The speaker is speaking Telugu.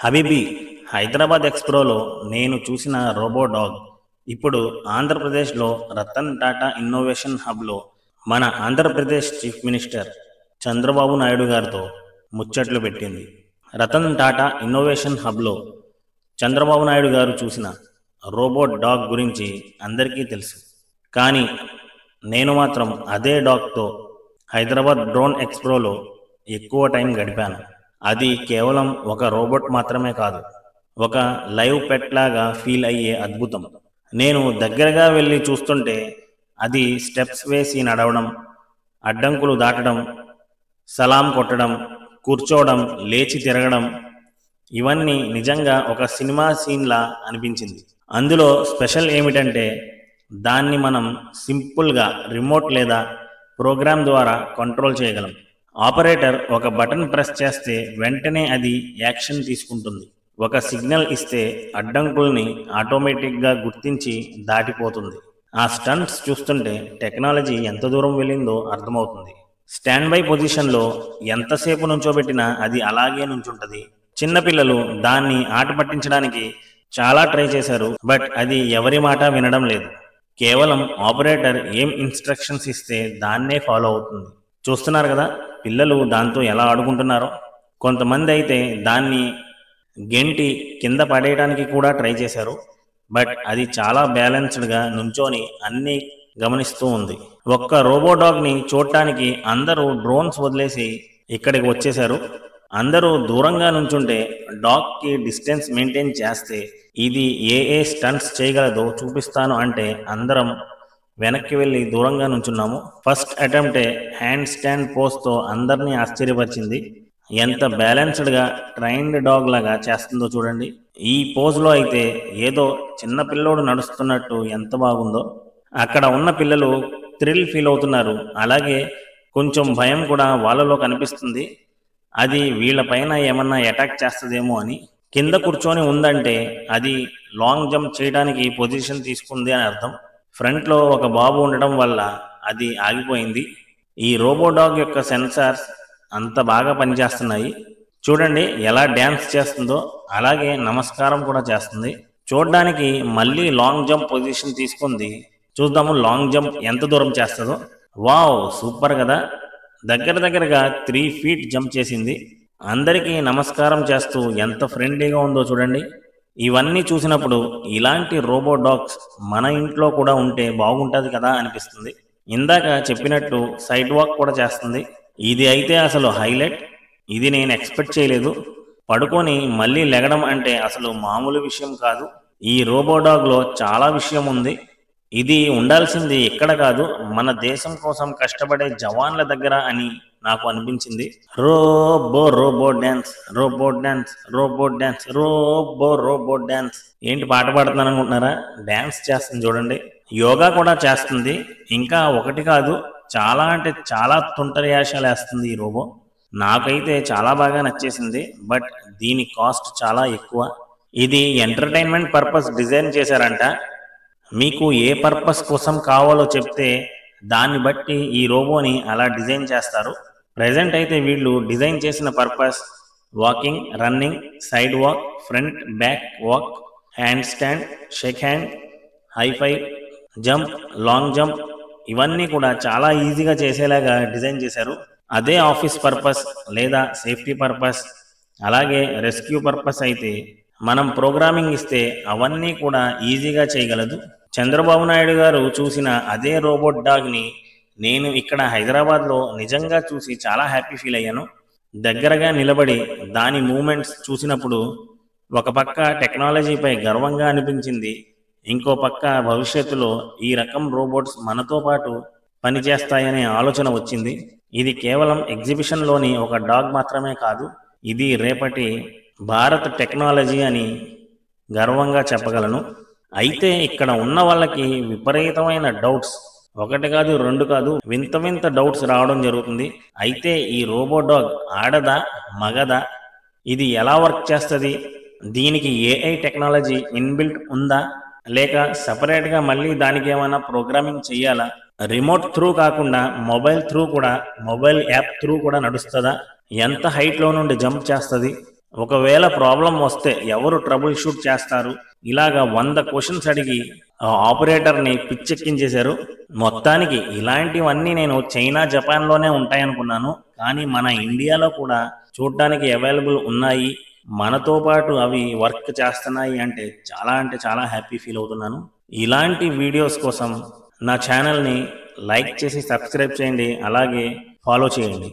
హబీబీ హైదరాబాద్ ఎక్స్ప్రోలో నేను చూసిన రోబో డాగ్ ఇప్పుడు ఆంధ్రప్రదేశ్లో రతన్ టాటా ఇన్నోవేషన్ హబ్లో మన ఆంధ్రప్రదేశ్ చీఫ్ మినిస్టర్ చంద్రబాబు నాయుడు గారితో ముచ్చట్లు పెట్టింది. రతన్ టాటా ఇన్నోవేషన్ హబ్లో చంద్రబాబు నాయుడు గారు చూసిన రోబోట్ డాగ్ గురించి అందరికీ తెలుసు. కానీ నేను మాత్రం అదే డాగ్తో హైదరాబాద్ డ్రోన్ ఎక్స్ప్రోలో ఎక్కువ టైం గడిపాను. అది కేవలం ఒక రోబోట్ మాత్రమే కాదు, ఒక లైవ్ పెట్ లాగా ఫీల్ అయ్యే అద్భుతం. నేను దగ్గరగా వెళ్ళి చూస్తుంటే అది స్టెప్స్ వేసి నడవడం, అడ్డంకులు దాటడం, సలాం కొట్టడం, కూర్చోవడం, లేచి తిరగడం, ఇవన్నీ నిజంగా ఒక సినిమా సీన్లా అనిపించింది. అందులో స్పెషల్ ఏమిటంటే దాన్ని మనం సింపుల్గా రిమోట్ లేదా ప్రోగ్రామ్ ద్వారా కంట్రోల్ చేయగలం. ఆపరేటర్ ఒక బటన్ ప్రెస్ చేస్తే వెంటనే అది యాక్షన్ తీసుకుంటుంది. ఒక సిగ్నల్ ఇస్తే అడ్డంకుల్ని ఆటోమేటిక్గా గుర్తించి దాటిపోతుంది. ఆ స్టంట్స్ చూస్తుంటే టెక్నాలజీ ఎంత దూరం వెళ్ళిందో అర్థమవుతుంది. స్టాండ్ బై పొజిషన్లో ఎంతసేపు నుంచోబెట్టినా అది అలాగే నుంచుంటుంది. చిన్నపిల్లలు దాన్ని ఆట పట్టించడానికి చాలా ట్రై చేశారు, బట్ అది ఎవరి మాట వినడం లేదు. కేవలం ఆపరేటర్ ఏం ఇన్స్ట్రక్షన్స్ ఇస్తే దాన్నే ఫాలో అవుతుంది. చూస్తున్నారు కదా పిల్లలు దాంతో ఎలా ఆడుకుంటున్నారో. కొంతమంది అయితే దాన్ని గెంటి కింద పడేయడానికి కూడా ట్రై చేశారు, బట్ అది చాలా బ్యాలెన్స్డ్గా నుంచొని అన్నీ గమనిస్తూ ఉంది. ఒక్క రోబో డాగ్ని చూడటానికి అందరూ డ్రోన్స్ వదిలేసి ఇక్కడికి వచ్చేశారు. అందరూ దూరంగా నుంచుంటే డాగ్కి డిస్టెన్స్ మెయింటైన్ చేస్తే ఇది ఏ స్టంట్స్ చేయగలదో చూపిస్తాను అంటే అందరం వెనక్కి వెళ్ళి దూరంగా నుంచున్నాము. ఫస్ట్ అటెంప్టే హ్యాండ్ స్టాండ్ పోస్తో అందరినీ ఆశ్చర్యపరిచింది. ఎంత బ్యాలెన్స్డ్గా ట్రైన్డ్ డాగ్ లాగా చేస్తుందో చూడండి. ఈ పోజ్లో అయితే ఏదో చిన్న పిల్లోడు నడుస్తున్నట్టు ఎంత బాగుందో. అక్కడ ఉన్న పిల్లలు థ్రిల్ ఫీల్ అవుతున్నారు, అలాగే కొంచెం భయం కూడా వాళ్ళలో కనిపిస్తుంది. అది వీళ్ళపైన ఏమన్నా అటాక్ చేస్తుందేమో అని. కింద కూర్చొని ఉందంటే అది లాంగ్ జంప్ చేయడానికి పొజిషన్ తీసుకుంది అని అర్థం. ఫ్రంట్లో ఒక బాబు ఉండడం వల్ల అది ఆగిపోయింది. ఈ రోబో డాగ్ యొక్క సెన్సార్స్ అంత బాగా పనిచేస్తున్నాయి. చూడండి ఎలా డ్యాన్స్ చేస్తుందో, అలాగే నమస్కారం కూడా చేస్తుంది. చూడడానికి మళ్ళీ లాంగ్ జంప్ పొజిషన్ తీసుకుంది. చూద్దాము లాంగ్ జంప్ ఎంత దూరం చేస్తుందో. వావ్, సూపర్ కదా. దగ్గరగా 3 feet జంప్ చేసింది. అందరికీ నమస్కారం చేస్తూ ఎంత ఫ్రెండ్లీగా ఉందో చూడండి. ఇవన్నీ చూసినప్పుడు ఇలాంటి రోబో డాగ్స్ మన ఇంట్లో కూడా ఉంటే బాగుంటుంది కదా అనిపిస్తుంది. ఇందాక చెప్పినట్టు సైడ్ వాక్ కూడా చేస్తుంది. ఇది అయితే అసలు హైలైట్. ఇది నేను ఎక్స్పెక్ట్ చేయలేదు. పడుకొని మళ్ళీ లెగడం అంటే అసలు మామూలు విషయం కాదు. ఈ రోబో డాగ్లో చాలా విషయం ఉంది. ఇది ఉండాల్సింది ఎక్కడ కాదు, మన దేశం కోసం కష్టపడే జవాన్ల దగ్గర అని నాకు అనిపించింది. Robot dance, robot dance, robot dance, robot dance. ఏంటి పాట పాడుతున్నాను అనుకుంటున్నారా? డ్యాన్స్ చేస్తుంది చూడండి. యోగా కూడా చేస్తుంది. ఇంకా ఒకటి కాదు, చాలా అంటే చాలా తుంటరియాశాలు వేస్తుంది ఈ రోబో. నాకైతే చాలా బాగా నచ్చేసింది, బట్ దీని కాస్ట్ చాలా ఎక్కువ. ఇది ఎంటర్టైన్మెంట్ పర్పస్ డిజైన్ చేశారంట. మీకు ఏ పర్పస్ కోసం కావాలో చెప్తే దాన్ని బట్టి ఈ రోబోని అలా డిజైన్ చేస్తారు. ప్రెజెంట్ అయితే వీళ్ళు డిజైన్ చేసిన purpose walking, running, side walk, front back walk, hand stand, shake hand, high five, jump, long jump, ఇవన్నీ కూడా చాలా ఈజీగా చేసేలాగా డిజైన్ చేశారు. అదే ఆఫీస్ పర్పస్ లేదా సేఫ్టీ పర్పస్, అలాగే రెస్క్యూ పర్పస్ అయితే మనం ప్రోగ్రామింగ్ ఇస్తే అవన్నీ కూడా ఈజీగా చేయగలదు. చంద్రబాబు నాయుడు గారు చూసిన అదే రోబోట్ డాగ్ని నేను ఇక్కడ హైదరాబాద్లో నిజంగా చూసి చాలా హ్యాపీ ఫీల్ అయ్యాను. దగ్గరగా నిలబడి దాని మూమెంట్స్ చూసినప్పుడు ఒక పక్క టెక్నాలజీపై గర్వంగా అనిపించింది, ఇంకో పక్క భవిష్యత్తులో ఈ రకం రోబోట్స్ మనతో పాటు పనిచేస్తాయనే ఆలోచన వచ్చింది. ఇది కేవలం ఎగ్జిబిషన్లోని ఒక డాగ్ మాత్రమే కాదు, ఇది రేపటి భారత్ టెక్నాలజీ అని గర్వంగా చెప్పగలను. అయితే ఇక్కడ ఉన్న వాళ్ళకి విపరీతమైన డౌట్స్, ఒకటి కాదు రెండు కాదు, వింత డౌట్స్ రావడం జరుగుతుంది. అయితే ఈ రోబో డాగ్ ఆడదా మగదా, ఇది ఎలా వర్క్ చేస్తుంది, దీనికి ఏఐ టెక్నాలజీ ఇన్బిల్ట్ ఉందా, లేక సపరేట్గా మళ్ళీ దానికి ఏమైనా ప్రోగ్రామింగ్ చేయాలా, రిమోట్ త్రూ కాకుండా మొబైల్ యాప్ త్రూ కూడా నడుస్తుందా, ఎంత హైట్లో నుండి జంప్ చేస్తుంది, ఒకవేళ ప్రాబ్లం వస్తే ఎవరు ట్రబుల్ షూట్ చేస్తారు, ఇలాగా 100 క్వశ్చన్స్ అడిగి ఆ ఆపరేటర్ని పిచ్చెక్కించేశారు. మొత్తానికి ఇలాంటివన్నీ నేను చైనా, జపాన్లోనే ఉంటాయనుకున్నాను, కానీ మన ఇండియాలో కూడా చూడడానికి అవైలబుల్ ఉన్నాయి. మనతో పాటు అవి వర్క్ చేస్తున్నాయి అంటే చాలా హ్యాపీ ఫీల్ అవుతున్నాను. ఇలాంటి వీడియోస్ కోసం నా ఛానల్ని లైక్ చేసి సబ్స్క్రైబ్ చేయండి, అలాగే ఫాలో చేయండి.